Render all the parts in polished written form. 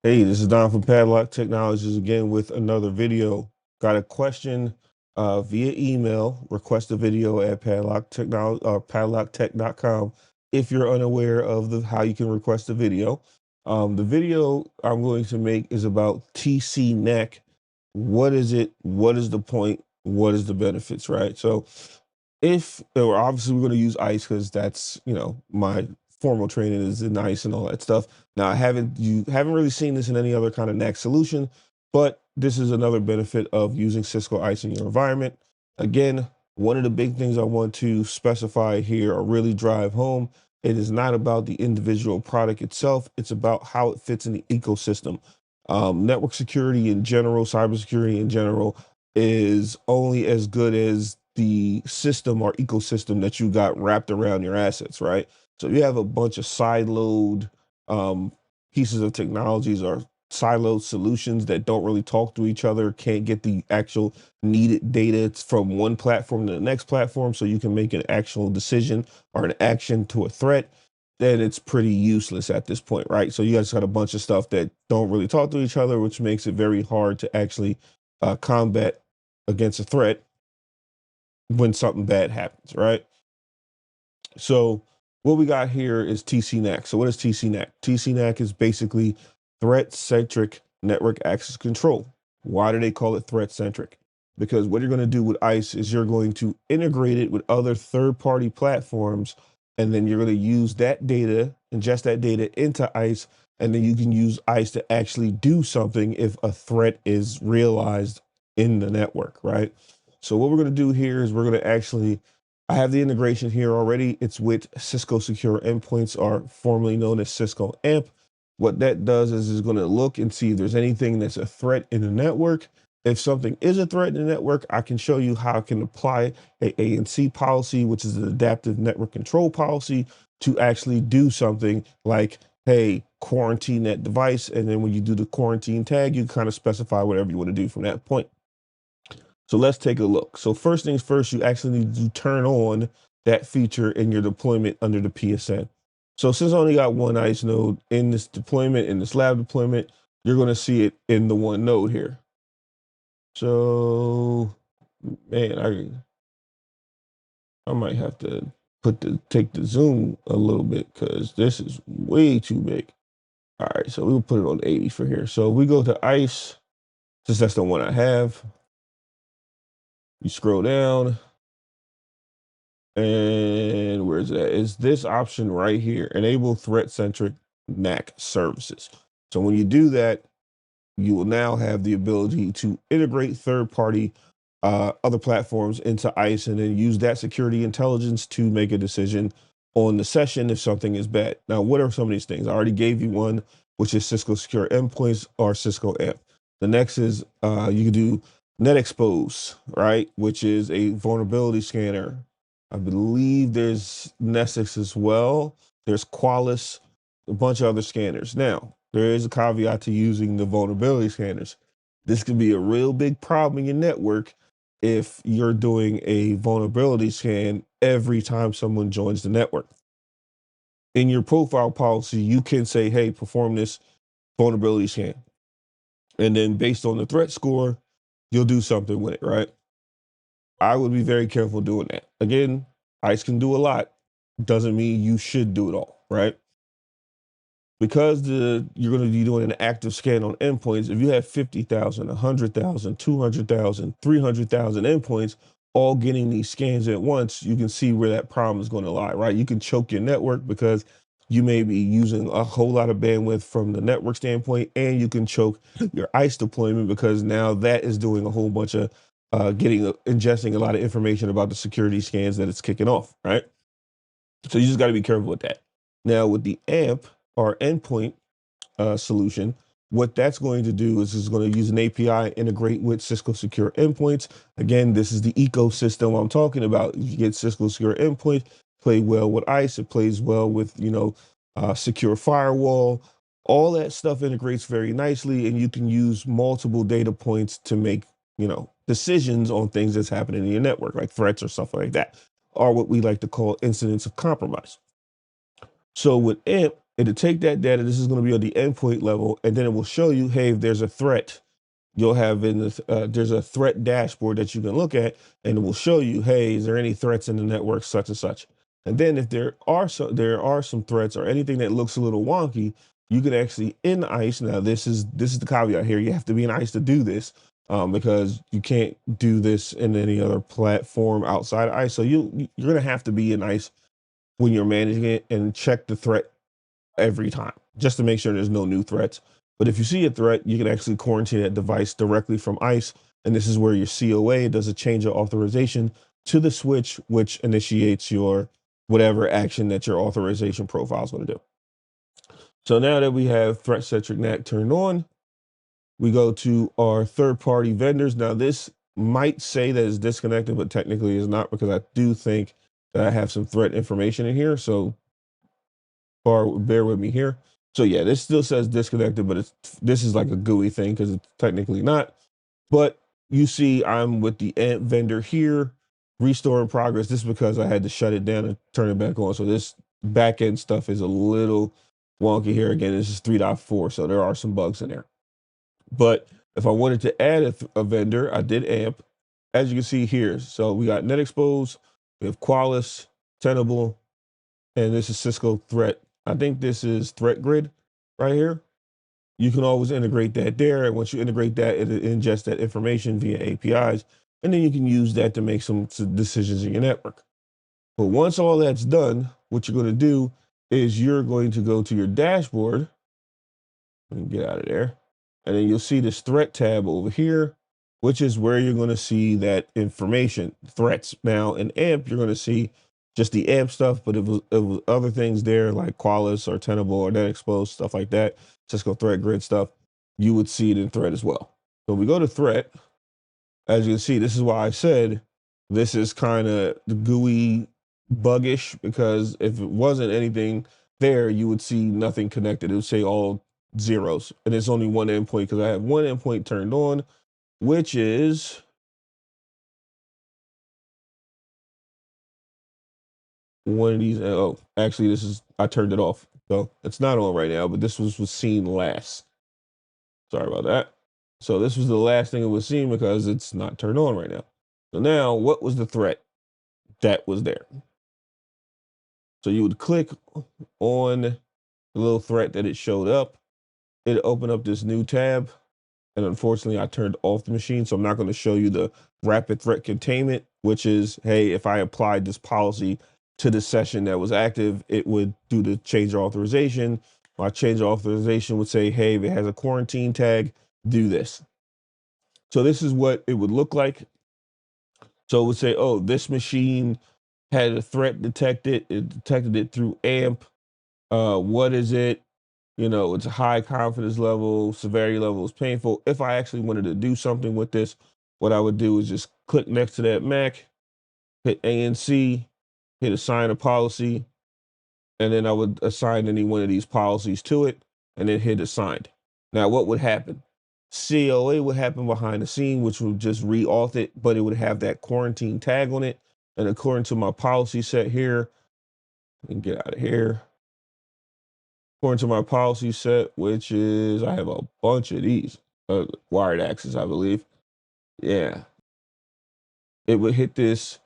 Hey, this is Don from Padlock Technologies again with another video. Got a question via email. Request a video at padlocktech.com if you're unaware of how you can request a video. The video I'm going to make is about TC-NAC. What is it? What is the point? What is the benefits, right? So if or obviously we're going to use ice because that's my formal training is in ice and all that stuff. Now you haven't really seen this in any other kind of NAC solution, but this is another benefit of using Cisco ice in your environment. Again, one of the big things I want to specify here or really drive home, it is not about the individual product itself, it's about how it fits in the ecosystem. Network security in general, cybersecurity in general, is only as good as the system or ecosystem that you got wrapped around your assets, right? So you have a bunch of siloed um, pieces of technologies or siloed solutions that don't really talk to each other, can't get the actual needed data from one platform to the next platform so you can make an actual decision or an action to a threat, then it's pretty useless at this point, right? So you guys got a bunch of stuff that don't really talk to each other, which makes it very hard to actually combat against a threat when something bad happens, right? So what we got here is TC-NAC. So what is TC-NAC? TC-NAC is basically threat-centric network access control. Why do they call it threat-centric? Because what you're going to do with ICE is you're going to integrate it with other third-party platforms, and then you're going to use that data, ingest that data into ICE, and then you can use ICE to actually do something if a threat is realized in the network, right? So what we're going to do here is we're going to actually I have the integration here already. It's with Cisco Secure Endpoints, or formerly known as Cisco AMP. What that does is going to look and see if there's anything that's a threat in the network. If something is a threat in the network, I can show you how I can apply a ANC policy, which is an adaptive network control policy, to actually do something like, hey, quarantine that device. And then when you do the quarantine tag, you kind of specify whatever you want to do from that point. So let's take a look. So first things first, you actually need to turn on that feature in your deployment under the PSN. So since I only got one ICE node in this deployment, in this lab deployment, you're going to see it in the one node here. So, man, I might have to take the zoom a little bit because this is way too big. All right, so we'll put it on 80 for here. So we go to ICE, since that's the one I have. You scroll down. And where's that? Is this option right here, enable threat-centric NAC services. So when you do that, you will now have the ability to integrate third-party other platforms into ICE and then use that security intelligence to make a decision on the session if something is bad. Now, what are some of these things? I already gave you one, which is Cisco Secure Endpoints or Cisco AMP. The next is you can do net expose, right? Which is a vulnerability scanner. I believe there's Nessus as well. There's Qualys, a bunch of other scanners. Now, there is a caveat to using the vulnerability scanners. This could be a real big problem in your network if you're doing a vulnerability scan every time someone joins the network. In your profile policy, you can say, hey, perform this vulnerability scan. And then based on the threat score, you'll do something with it, right? I would be very careful doing that. Again, ICE can do a lot. Doesn't mean you should do it all, right? Because you're going to be doing an active scan on endpoints. If you have 50,000, 100,000, 200,000, 300,000 endpoints all getting these scans at once, you can see where that problem is going to lie, right? You can choke your network because you may be using a whole lot of bandwidth from the network standpoint, and you can choke your ICE deployment because now that is doing a whole bunch of ingesting a lot of information about the security scans that it's kicking off, right? So you just got to be careful with that. Now with the AMP or endpoint solution, what that's going to do is it's going to use an API, integrate with Cisco Secure Endpoints. Again, this is the ecosystem I'm talking about. You get Cisco Secure Endpoint, play well with ICE, it plays well with, secure firewall. All that stuff integrates very nicely, and you can use multiple data points to make, decisions on things that's happening in your network, like threats or stuff like that, or what we like to call incidents of compromise. So with AMP, It'll take that data. This is going to be on the endpoint level, and then it will show you, hey, if there's a threat, you'll have in the there's a threat dashboard that you can look at, and it will show you, hey, is there any threats in the network, such and such. And then if there are some threats or anything that looks a little wonky, you can actually in ISE. Now this is the caveat here. You have to be in ISE to do this, because you can't do this in any other platform outside of ISE. So you're gonna have to be in ISE when you're managing it and check the threat every time just to make sure there's no new threats. But if you see a threat, you can actually quarantine that device directly from ISE. And this is where your COA does a change of authorization to the switch, which initiates your whatever action that your authorization profile is going to do. So now that we have threat-centric NAC turned on, we go to our third-party vendors. Now this might say that it's disconnected, but technically it's not, because I do think that I have some threat information in here. So bear with me here. So yeah, this still says disconnected, but this is like a GUI thing because it's technically not. But you see I'm with the AMP vendor here, restore in progress. This is because I had to shut it down and turn it back on. So this back end stuff is a little wonky here. Again, this is 3.4, so there are some bugs in there. But if I wanted to add a vendor, I did AMP. As you can see here, so we got NetExpose, we have Qualys, Tenable, and this is Cisco Threat. I think this is Threat Grid right here. You can always integrate that there. And once you integrate that, it ingests that information via APIs. And then you can use that to make some decisions in your network. But once all that's done, what you're going to do is you're going to go to your dashboard and get out of there. And then you'll see this threat tab over here, which is where you're going to see that information, threats. Now in AMP, you're going to see just the AMP stuff, but it was other things there like Qualys or Tenable or NetExpose, stuff like that, Cisco Threat Grid stuff. You would see it in threat as well. So we go to threat. As you can see, this is why I said this is kind of the GUI buggish, because if it wasn't anything there, you would see nothing connected. It would say all zeros, and it's only one endpoint because I have one endpoint turned on, which is one of these. Oh, actually, this is, I turned it off, so it's not on right now. But this was seen last. Sorry about that. So this was the last thing it was seen because it's not turned on right now. So now, what was the threat that was there? So you would click on the little threat that it showed up. It opened up this new tab. And unfortunately, I turned off the machine. So I'm not going to show you the rapid threat containment, which is, hey, if I applied this policy to the session that was active, it would do the change authorization. My change authorization would say, hey, if it has a quarantine tag, do this. So this is what it would look like. So it would say, oh, this machine had a threat detected. It detected it through AMP. What is it? You know, it's a high confidence level, severity level is painful. If I actually wanted to do something with this, what I would do is just click next to that Mac, hit ANC, hit assign a policy, and then I would assign any one of these policies to it, and then hit assigned. Now, what would happen? COA would happen behind the scene, which would just re-auth it, but it would have that quarantine tag on it. And according to my policy set here, let me get out of here. According to my policy set, which is, I have a bunch of these, wired access, I believe. Yeah. It would hit this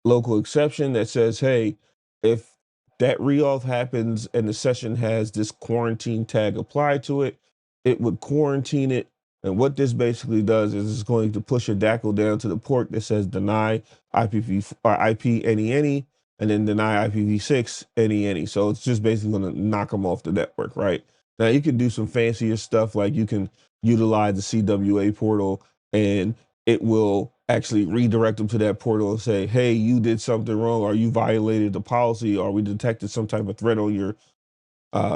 local exception that says, hey, if that reauth happens and the session has this quarantine tag applied to it, it would quarantine it. And what this basically does is it's going to push a DACL down to the port that says deny IP any, and then deny IPv6 any. So it's just basically going to knock them off the network, right? Now you can do some fancier stuff, like you can utilize the CWA portal, and it will actually redirect them to that portal and say, hey, you did something wrong, or you violated the policy, or we detected some type of threat on your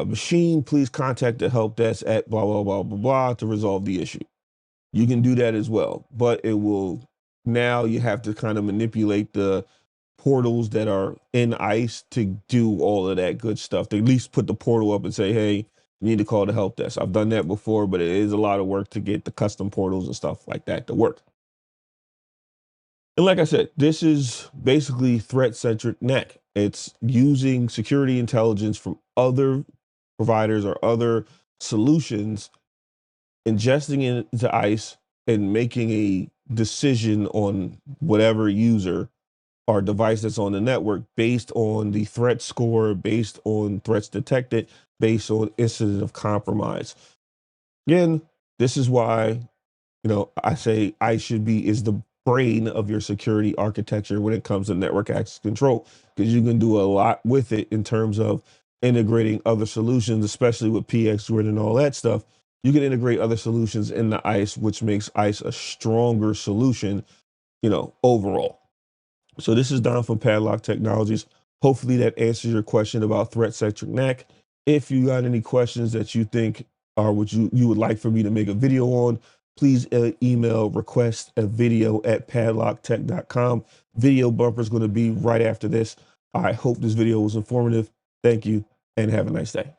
machine. Please contact the help desk at blah, blah, blah, blah, blah to resolve the issue. You can do that as well, but it will, now you have to kind of manipulate the portals that are in ISE to do all of that good stuff. To at least put the portal up and say, hey, you need to call the help desk. I've done that before, but it is a lot of work to get the custom portals and stuff like that to work. And like I said, this is basically threat-centric NAC. It's using security intelligence from other providers or other solutions, ingesting it into ICE and making a decision on whatever user or device that's on the network based on the threat score, based on threats detected, based on incident of compromise. Again, this is why, I say ICE is the brain of your security architecture when it comes to network access control, because you can do a lot with it in terms of integrating other solutions, especially with PX Grid and all that stuff. You can integrate other solutions in the ICE, which makes ICE a stronger solution, overall. So this is Don from Padlock Technologies. Hopefully that answers your question about threat-centric NAC. If you got any questions that you think or what you would like for me to make a video on, please email request-a-video@padlocktech.com. Video bumper is going to be right after this. I hope this video was informative. Thank you and have a nice day.